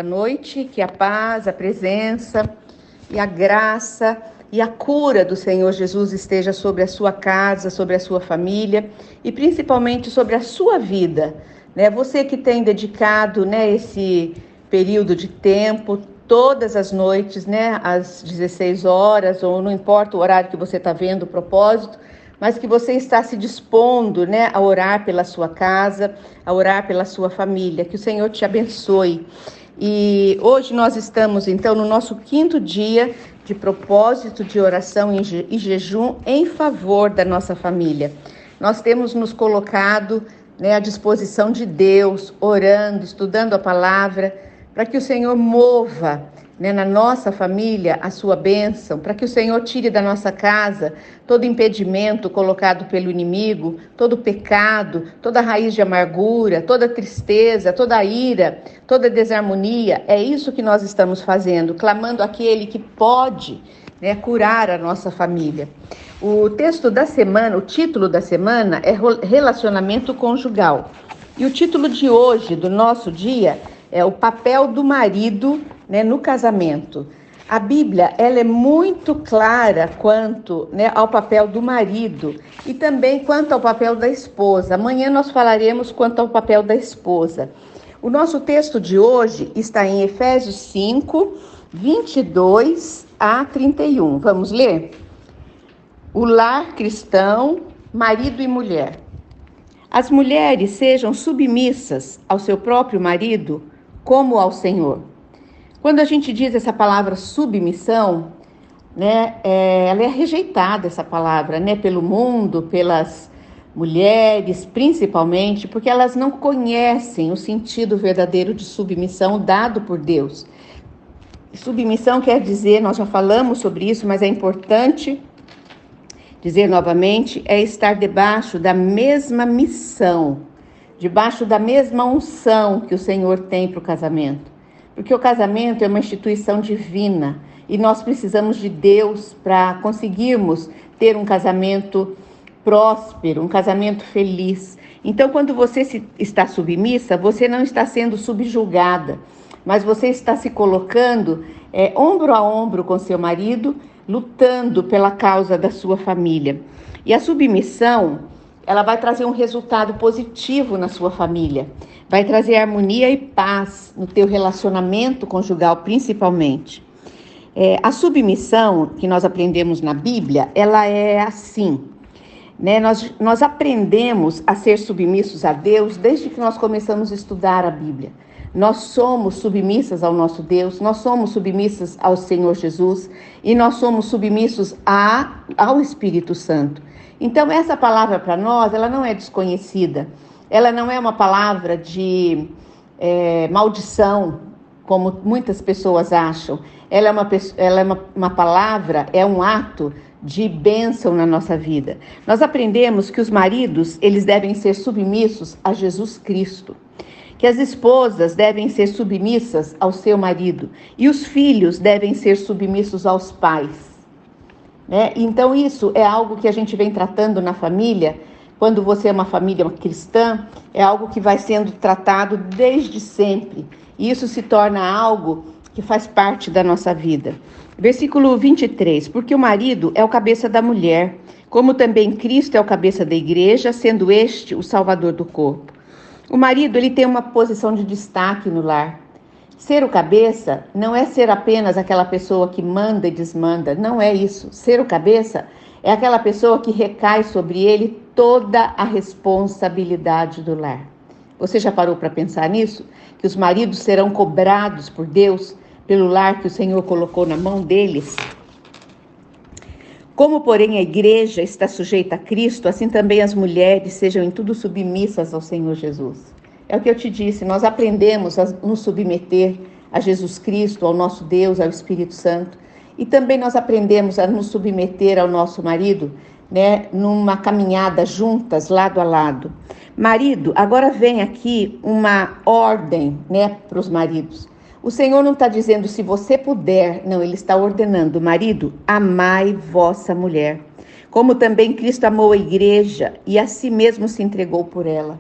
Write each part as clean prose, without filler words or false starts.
Boa noite, que a paz, a presença e a graça e a cura do Senhor Jesus esteja sobre a sua casa, sobre a sua família e principalmente sobre a sua vida, né? Você que tem dedicado, né, esse período de tempo, todas as noites, né, às 16 horas, ou não importa o horário que você está vendo o propósito, mas que você está se dispondo, né, a orar pela sua casa, a orar pela sua família. Que o Senhor te abençoe. E hoje nós estamos, então, no nosso 5º dia de propósito de oração e jejum em favor da nossa família. Nós temos nos colocado, né, à disposição de Deus, orando, estudando a palavra, para que o Senhor mova, né, na nossa família a sua bênção, para que o Senhor tire da nossa casa todo impedimento colocado pelo inimigo, todo pecado, toda raiz de amargura, toda tristeza, toda ira, toda desarmonia. É isso que nós estamos fazendo, clamando aquele que pode, né, curar a nossa família. O texto da semana, o título da semana é relacionamento conjugal. E o título de hoje, do nosso dia, é o papel do marido, né, no casamento. A Bíblia, ela é muito clara quanto, né, ao papel do marido e também quanto ao papel da esposa. Amanhã nós falaremos quanto ao papel da esposa. O nosso texto de hoje está em Efésios 5, 22 a 31. Vamos ler? O lar cristão, marido e mulher. As mulheres sejam submissas ao seu próprio marido como ao Senhor. Quando a gente diz essa palavra submissão, né, ela é rejeitada, essa palavra, né, pelo mundo, pelas mulheres, principalmente, porque elas não conhecem o sentido verdadeiro de submissão dado por Deus. Submissão quer dizer, nós já falamos sobre isso, mas é importante dizer novamente, é estar debaixo da mesma missão, debaixo da mesma unção que o Senhor tem para o casamento. Porque o casamento é uma instituição divina e nós precisamos de Deus para conseguirmos ter um casamento próspero, um casamento feliz. Então, quando você está submissa, você não está sendo subjugada, mas você está se colocando ombro a ombro com seu marido, lutando pela causa da sua família. E a submissão, ela vai trazer um resultado positivo na sua família. Vai trazer harmonia e paz no teu relacionamento conjugal, principalmente. A submissão que nós aprendemos na Bíblia, ela é assim, né? Nós aprendemos a ser submissos a Deus desde que nós começamos a estudar a Bíblia. Nós somos submissas ao nosso Deus, nós somos submissas ao Senhor Jesus e nós somos submissos ao Espírito Santo. Então, essa palavra para nós, ela não é desconhecida. Ela não é uma palavra de maldição, como muitas pessoas acham. Ela é uma palavra, é um ato de bênção na nossa vida. Nós aprendemos que os maridos, eles devem ser submissos a Jesus Cristo. Que as esposas devem ser submissas ao seu marido. E os filhos devem ser submissos aos pais. Né? Então isso é algo que a gente vem tratando na família. Quando você é uma família cristã, é algo que vai sendo tratado desde sempre. E isso se torna algo que faz parte da nossa vida. Versículo 23. Porque o marido é o cabeça da mulher, como também Cristo é o cabeça da igreja, sendo este o salvador do corpo. O marido, ele tem uma posição de destaque no lar. Ser o cabeça não é ser apenas aquela pessoa que manda e desmanda, não é isso. Ser o cabeça é aquela pessoa que recai sobre ele toda a responsabilidade do lar. Você já parou para pensar nisso? Que os maridos serão cobrados por Deus pelo lar que o Senhor colocou na mão deles? Como, porém, a igreja está sujeita a Cristo, assim também as mulheres sejam em tudo submissas ao Senhor Jesus. É o que eu te disse, nós aprendemos a nos submeter a Jesus Cristo, ao nosso Deus, ao Espírito Santo. E também nós aprendemos a nos submeter ao nosso marido, né, numa caminhada juntas, lado a lado. Marido, agora vem aqui uma ordem, né, para os maridos. O Senhor não está dizendo se você puder, não, Ele está ordenando, marido, amai vossa mulher, como também Cristo amou a igreja e a si mesmo se entregou por ela.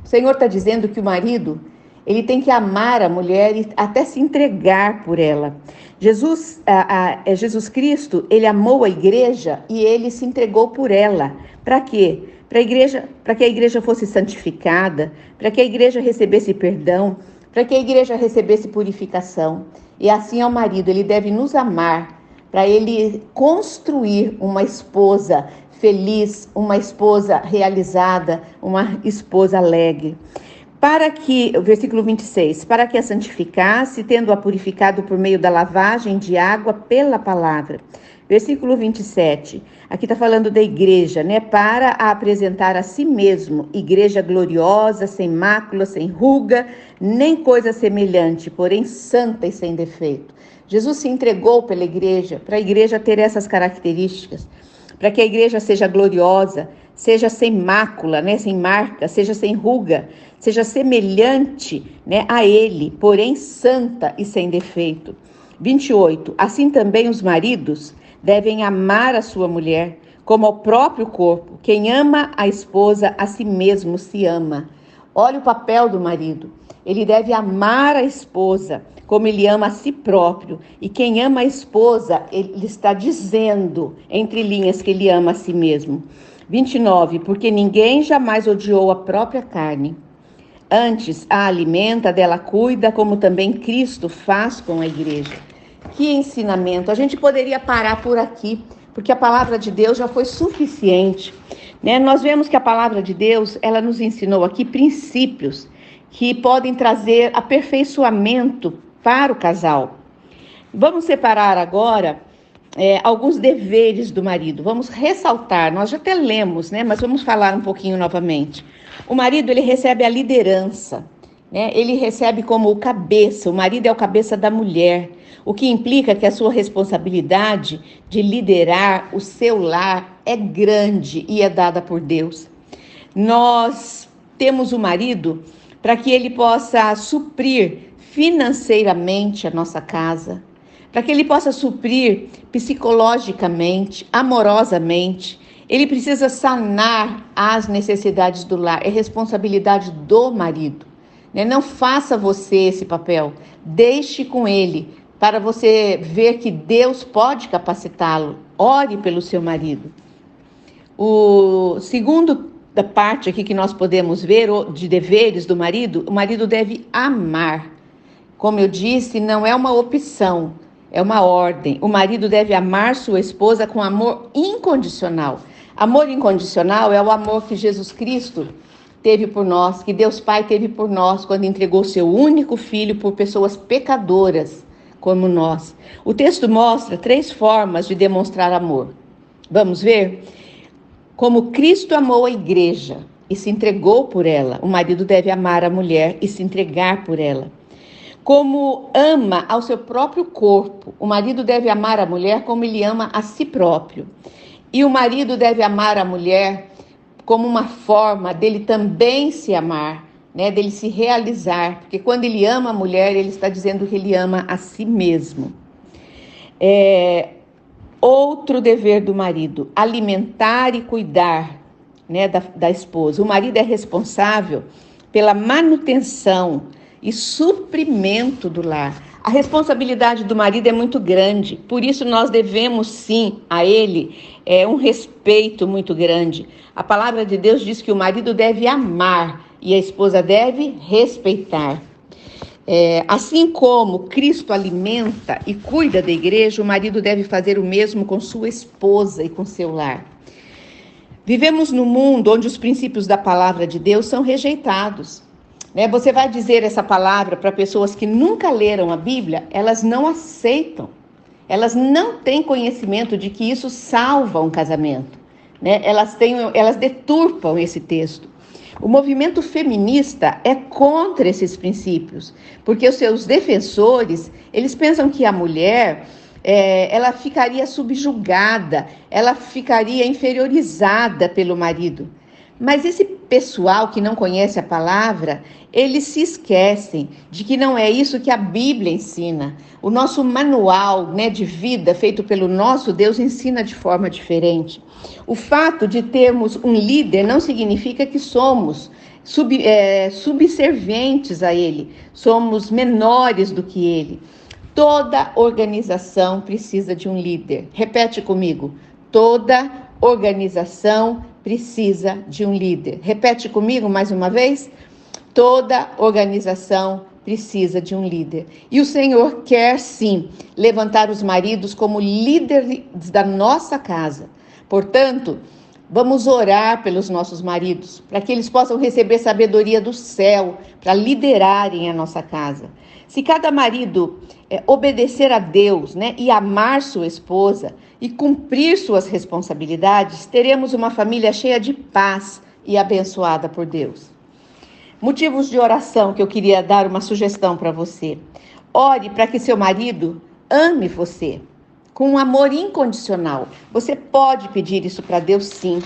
O Senhor está dizendo que o marido, Ele tem que amar a mulher e até se entregar por ela. Jesus Cristo, ele amou a igreja e ele se entregou por ela. Para quê? Para que a igreja fosse santificada, para que a igreja recebesse perdão, para que a igreja recebesse purificação. E assim é o marido, ele deve nos amar, para ele construir uma esposa feliz, uma esposa realizada, uma esposa alegre. O versículo 26, para que a santificasse, tendo-a purificado por meio da lavagem de água pela palavra. Versículo 27, aqui está falando da igreja, né? Para a apresentar a si mesmo, igreja gloriosa, sem mácula, sem ruga, nem coisa semelhante, porém santa e sem defeito. Jesus se entregou pela igreja, para a igreja ter essas características, para que a igreja seja gloriosa, seja sem mácula, né? Sem marca, seja sem ruga, seja semelhante, né, a ele, porém santa e sem defeito. 28, assim também os maridos devem amar a sua mulher como ao próprio corpo. Quem ama a esposa, a si mesmo se ama. Olha o papel do marido. Ele deve amar a esposa como ele ama a si próprio. E quem ama a esposa, ele está dizendo, entre linhas, que ele ama a si mesmo. 29, porque ninguém jamais odiou a própria carne. Antes a alimenta, dela cuida, como também Cristo faz com a igreja. Que ensinamento! A gente poderia parar por aqui, porque a palavra de Deus já foi suficiente, né? Nós vemos que a palavra de Deus, ela nos ensinou aqui princípios que podem trazer aperfeiçoamento para o casal. Vamos separar agora alguns deveres do marido. Vamos ressaltar, nós já até lemos, né? Mas vamos falar um pouquinho novamente. O marido, ele recebe a liderança, né? Ele recebe como o cabeça, o marido é o cabeça da mulher, o que implica que a sua responsabilidade de liderar o seu lar é grande e é dada por Deus. Nós temos o marido para que ele possa suprir financeiramente a nossa casa, para que ele possa suprir psicologicamente, amorosamente. Ele precisa sanar as necessidades do lar, é responsabilidade do marido. Não faça você esse papel, deixe com ele, para você ver que Deus pode capacitá-lo. Ore pelo seu marido. O segundo da parte aqui que nós podemos ver de deveres do marido, o marido deve amar. Como eu disse, não é uma opção, é uma ordem. O marido deve amar sua esposa com amor incondicional. Amor incondicional é o amor que Jesus Cristo teve por nós, que Deus Pai teve por nós quando entregou seu único filho por pessoas pecadoras como nós. O texto mostra 3 formas de demonstrar amor. Vamos ver? Como Cristo amou a igreja e se entregou por ela, o marido deve amar a mulher e se entregar por ela. Como ama ao seu próprio corpo, o marido deve amar a mulher como ele ama a si próprio. E o marido deve amar a mulher como uma forma dele também se amar, né? Dele se realizar. Porque quando ele ama a mulher, ele está dizendo que ele ama a si mesmo. Outro dever do marido, alimentar e cuidar, né, da esposa. O marido é responsável pela manutenção e suprimento do lar. A responsabilidade do marido é muito grande, por isso nós devemos sim a ele um respeito muito grande. A palavra de Deus diz que o marido deve amar e a esposa deve respeitar. Assim como Cristo alimenta e cuida da igreja, o marido deve fazer o mesmo com sua esposa e com seu lar. Vivemos num mundo onde os princípios da palavra de Deus são rejeitados. Você vai dizer essa palavra para pessoas que nunca leram a Bíblia, elas não aceitam. Elas não têm conhecimento de que isso salva um casamento. Elas deturpam esse texto. O movimento feminista é contra esses princípios, porque os seus defensores, eles pensam que a mulher, ela ficaria subjugada, ela ficaria inferiorizada pelo marido. Mas esse pessoal que não conhece a palavra, eles se esquecem de que não é isso que a Bíblia ensina. O nosso manual, né, de vida feito pelo nosso Deus ensina de forma diferente. O fato de termos um líder não significa que somos subservientes a ele, somos menores do que ele. Toda organização precisa de um líder. Repete comigo. Toda organização precisa de um líder. Repete comigo mais uma vez. Toda organização precisa de um líder. E o Senhor quer sim levantar os maridos como líderes da nossa casa. Portanto, vamos orar pelos nossos maridos, para que eles possam receber sabedoria do céu, para liderarem a nossa casa. Se cada marido obedecer a Deus, né, e amar sua esposa e cumprir suas responsabilidades, teremos uma família cheia de paz e abençoada por Deus. Motivos de oração que eu queria dar uma sugestão para você. Ore para que seu marido ame você com um amor incondicional. Você pode pedir isso para Deus, sim.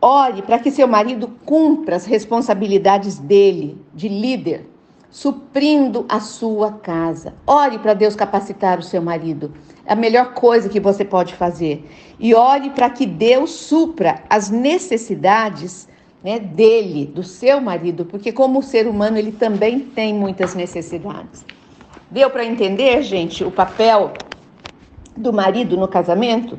Ore para que seu marido cumpra as responsabilidades dele, de líder, suprindo a sua casa. Ore para Deus capacitar o seu marido. É a melhor coisa que você pode fazer. E ore para que Deus supra as necessidades, né, dele, do seu marido, porque como ser humano ele também tem muitas necessidades. Deu para entender, gente, o papel do marido no casamento?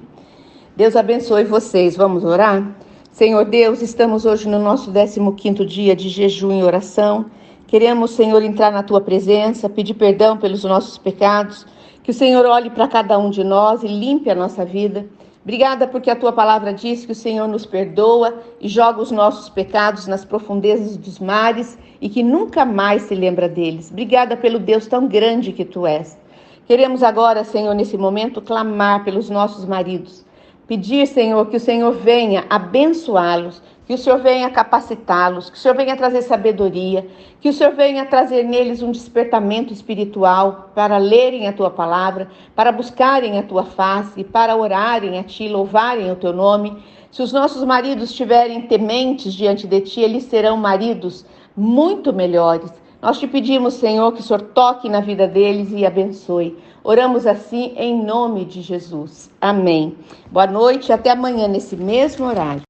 Deus abençoe vocês. Vamos orar? Senhor Deus, estamos hoje no nosso 15º dia de jejum e oração. Queremos, Senhor, entrar na Tua presença, pedir perdão pelos nossos pecados, que o Senhor olhe para cada um de nós e limpe a nossa vida. Obrigada porque a Tua palavra diz que o Senhor nos perdoa e joga os nossos pecados nas profundezas dos mares e que nunca mais se lembra deles. Obrigada pelo Deus tão grande que Tu és. Queremos agora, Senhor, nesse momento, clamar pelos nossos maridos. Pedir, Senhor, que o Senhor venha abençoá-los, que o Senhor venha capacitá-los, que o Senhor venha trazer sabedoria, que o Senhor venha trazer neles um despertamento espiritual para lerem a Tua palavra, para buscarem a Tua face, para orarem a Ti, louvarem o Teu nome. Se os nossos maridos estiverem tementes diante de Ti, eles serão maridos muito melhores. Nós te pedimos, Senhor, que o Senhor toque na vida deles e abençoe. Oramos assim em nome de Jesus. Amém. Boa noite e até amanhã nesse mesmo horário.